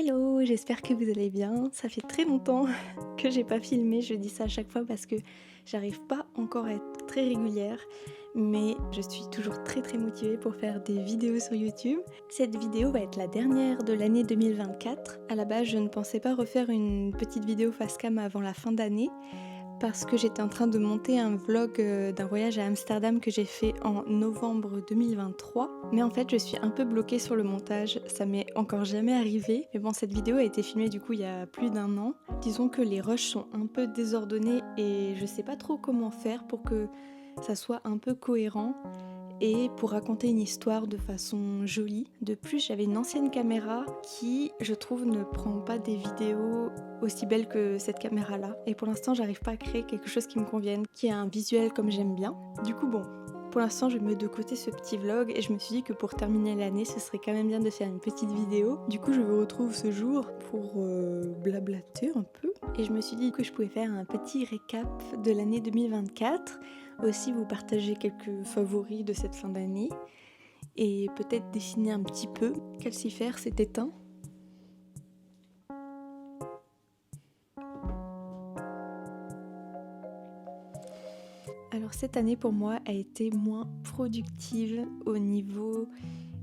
Hello, j'espère que vous allez bien. Ça fait très longtemps que j'ai pas filmé, je dis ça à chaque fois parce que j'arrive pas encore à être très régulière, mais je suis toujours très motivée pour faire des vidéos sur YouTube. Cette vidéo va être la dernière de l'année 2024. À la base, je ne pensais pas refaire une petite vidéo face cam avant la fin d'année, parce que j'étais en train de monter un vlog d'un voyage à Amsterdam que j'ai fait en novembre 2023. Mais en fait, je suis un peu bloquée sur le montage, ça m'est encore jamais arrivé. Mais bon, cette vidéo a été filmée du coup il y a plus d'un an. Disons que les rushs sont un peu désordonnés et je sais pas trop comment faire pour que ça soit un peu cohérent et pour raconter une histoire de façon jolie. De plus, j'avais une ancienne caméra qui, je trouve, ne prend pas des vidéos aussi belles que cette caméra-là. Et pour l'instant, j'arrive pas à créer quelque chose qui me convienne, qui a un visuel comme j'aime bien. Du coup, bon, pour l'instant, je mets de côté ce petit vlog et je me suis dit que pour terminer l'année, ce serait quand même bien de faire une petite vidéo. Du coup, je vous retrouve ce jour pour blablater un peu. Et je me suis dit que je pouvais faire un petit récap de l'année 2024. Aussi vous partager quelques favoris de cette fin d'année et peut-être dessiner un petit peu. Calcifère s'est éteint. Alors cette année pour moi a été moins productive au niveau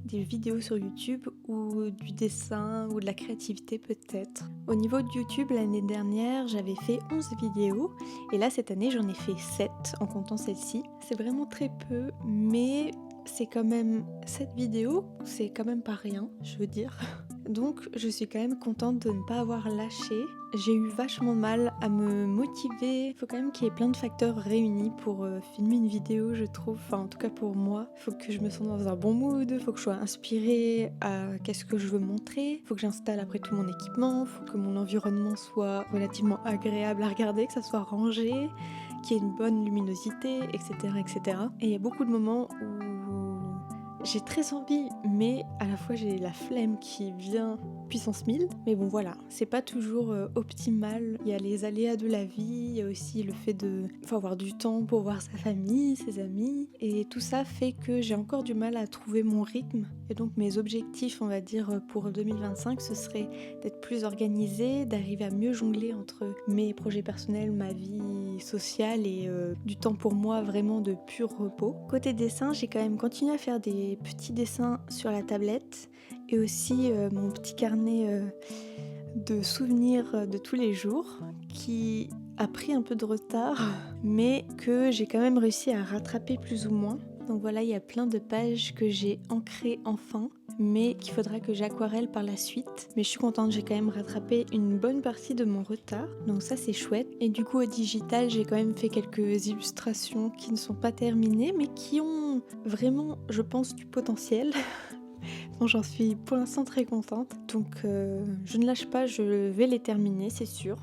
des vidéos sur YouTube ou du dessin ou de la créativité peut-être. Au niveau de YouTube, l'année dernière, j'avais fait 11 vidéos et là cette année j'en ai fait 7 en comptant celle-ci. C'est vraiment très peu, mais c'est quand même 7 vidéos, c'est quand même pas rien, je veux dire. Donc je suis quand même contente de ne pas avoir lâché. J'ai eu vachement de mal à me motiver. Il faut quand même qu'il y ait plein de facteurs réunis pour filmer une vidéo, je trouve. Enfin, en tout cas pour moi. Il faut que je me sente dans un bon mood. Il faut que je sois inspirée à qu'est-ce que je veux montrer. Il faut que j'installe après tout mon équipement. Il faut que mon environnement soit relativement agréable à regarder, que ça soit rangé, qu'il y ait une bonne luminosité, etc., etc. Et il y a beaucoup de moments où j'ai très envie, mais à la fois j'ai la flemme qui vient puissance 1000. Mais bon voilà, c'est pas toujours optimal. Il y a les aléas de la vie, il y a aussi le fait de... faut avoir du temps pour voir sa famille, ses amis. Et tout ça fait que j'ai encore du mal à trouver mon rythme. Et donc mes objectifs, on va dire, pour 2025, ce serait d'être plus organisée, d'arriver à mieux jongler entre mes projets personnels, ma vie sociale et du temps pour moi vraiment de pur repos. Côté dessin, j'ai quand même continué à faire des petits dessins sur la tablette et aussi mon petit carnet de souvenirs de tous les jours qui a pris un peu de retard mais que j'ai quand même réussi à rattraper plus ou moins. Donc voilà, il y a plein de pages que j'ai ancrées enfin, mais qu'il faudra que j'aquarelle par la suite. Mais je suis contente, j'ai quand même rattrapé une bonne partie de mon retard, donc ça c'est chouette. Et du coup au digital, j'ai quand même fait quelques illustrations qui ne sont pas terminées, mais qui ont vraiment, je pense, du potentiel. Bon, j'en suis pour l'instant très contente, donc je ne lâche pas, je vais les terminer, c'est sûr.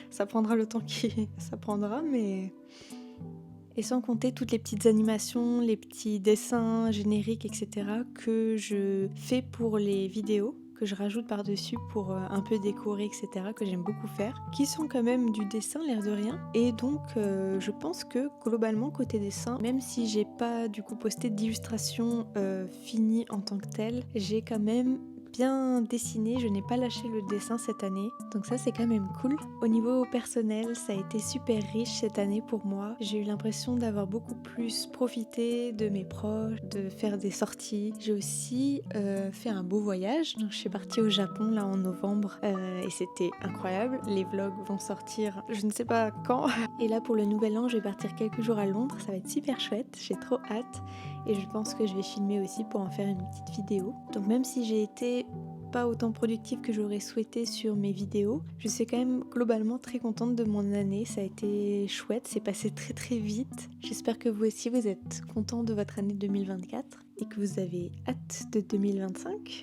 Ça prendra le temps qui ça prendra, mais... Et sans compter toutes les petites animations, les petits dessins génériques, etc. que je fais pour les vidéos, que je rajoute par-dessus pour un peu décorer, etc. que j'aime beaucoup faire, qui sont quand même du dessin, l'air de rien. Et donc je pense que globalement côté dessin, même si j'ai pas du coup posté d'illustration finie en tant que telle, j'ai quand même bien dessiné, je n'ai pas lâché le dessin cette année, donc ça c'est quand même cool. Au niveau personnel, ça a été super riche cette année pour moi. J'ai eu l'impression d'avoir beaucoup plus profité de mes proches, de faire des sorties. J'ai aussi fait un beau voyage, donc je suis partie au Japon là en novembre et c'était incroyable. Les vlogs vont sortir je ne sais pas quand. Et là pour le nouvel an, je vais partir quelques jours à Londres, ça va être super chouette, j'ai trop hâte. Et je pense que je vais filmer aussi pour en faire une petite vidéo. Donc même si j'ai été pas autant productive que j'aurais souhaité sur mes vidéos, je suis quand même globalement très contente de mon année. Ça a été chouette, c'est passé très vite. J'espère que vous aussi vous êtes contents de votre année 2024 et que vous avez hâte de 2025.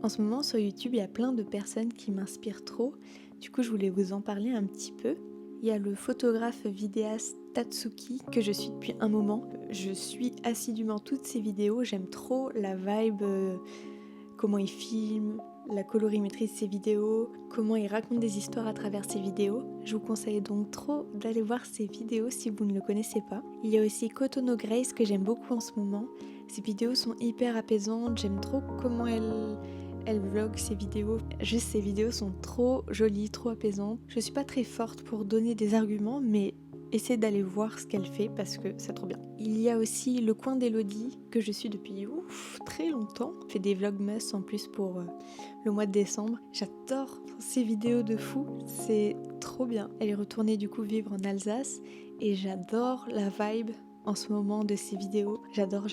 En ce moment sur YouTube, il y a plein de personnes qui m'inspirent trop. Du coup, je voulais vous en parler un petit peu. Il y a le photographe vidéaste Tatsuki que je suis depuis un moment. Je suis assidûment toutes ses vidéos, j'aime trop la vibe, comment il filme, la colorimétrie de ses vidéos, comment il raconte des histoires à travers ses vidéos. Je vous conseille donc trop d'aller voir ses vidéos si vous ne le connaissez pas. Il y a aussi Kotono Grace que j'aime beaucoup en ce moment. Ses vidéos sont hyper apaisantes, j'aime trop comment elle vlog ses vidéos. Juste ses vidéos sont trop jolies, trop apaisantes. Je suis pas très forte pour donner des arguments, mais essayez d'aller voir ce qu'elle fait parce que c'est trop bien. Il y a aussi le coin d'Elodie que je suis depuis très longtemps. Elle fait des vlogmas en plus pour le mois de décembre. J'adore ses vidéos de fou, c'est trop bien. Elle est retournée du coup vivre en Alsace et j'adore la vibe en ce moment de ses vidéos. J'adore.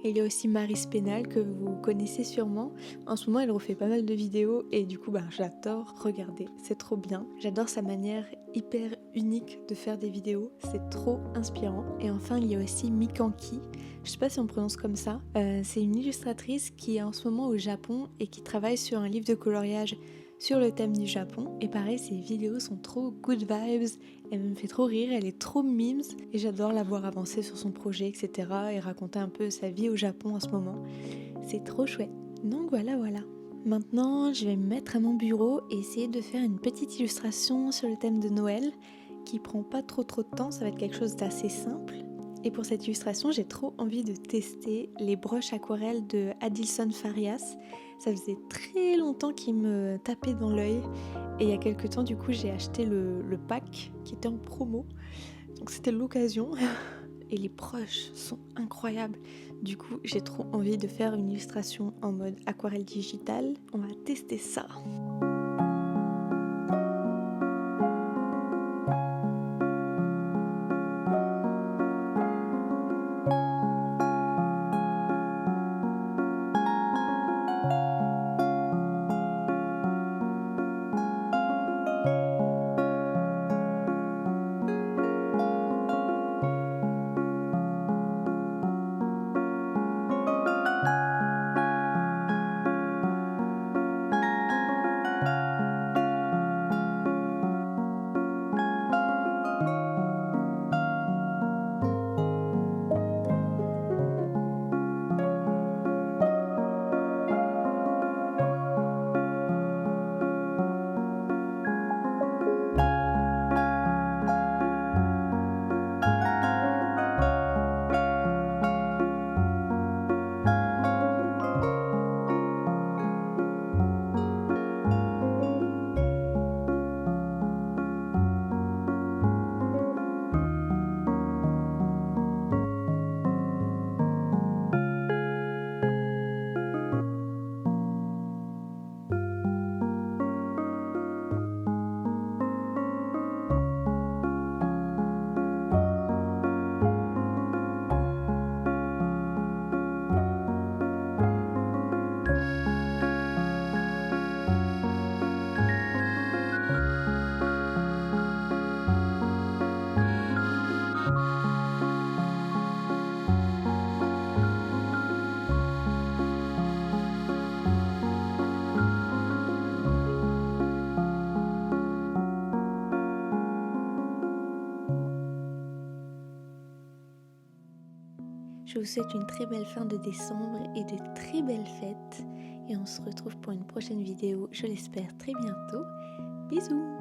Et il y a aussi Marie Spénal que vous connaissez sûrement. En ce moment elle refait pas mal de vidéos et du coup j'adore regarder, c'est trop bien. J'adore sa manière hyper unique de faire des vidéos, c'est trop inspirant. Et enfin il y a aussi Mikanki, je sais pas si on prononce comme ça, c'est une illustratrice qui est en ce moment au Japon et qui travaille sur un livre de coloriage sur le thème du Japon. Et pareil, ses vidéos sont trop good vibes, elle me fait trop rire, elle est trop memes et j'adore la voir avancer sur son projet, etc. et raconter un peu sa vie au Japon en ce moment. C'est trop chouette. Donc voilà. Maintenant, je vais me mettre à mon bureau et essayer de faire une petite illustration sur le thème de Noël qui prend pas trop de temps, ça va être quelque chose d'assez simple. Et pour cette illustration, j'ai trop envie de tester les broches aquarelles de Adilson Farias. Ça faisait très longtemps qu'il me tapait dans l'œil. Et il y a quelques temps, du coup, j'ai acheté le pack qui était en promo. Donc c'était l'occasion. Et les broches sont incroyables. Du coup, j'ai trop envie de faire une illustration en mode aquarelle digitale. On va tester ça. Je vous souhaite une très belle fin de décembre et de très belles fêtes. Et on se retrouve pour une prochaine vidéo, je l'espère très bientôt. Bisous!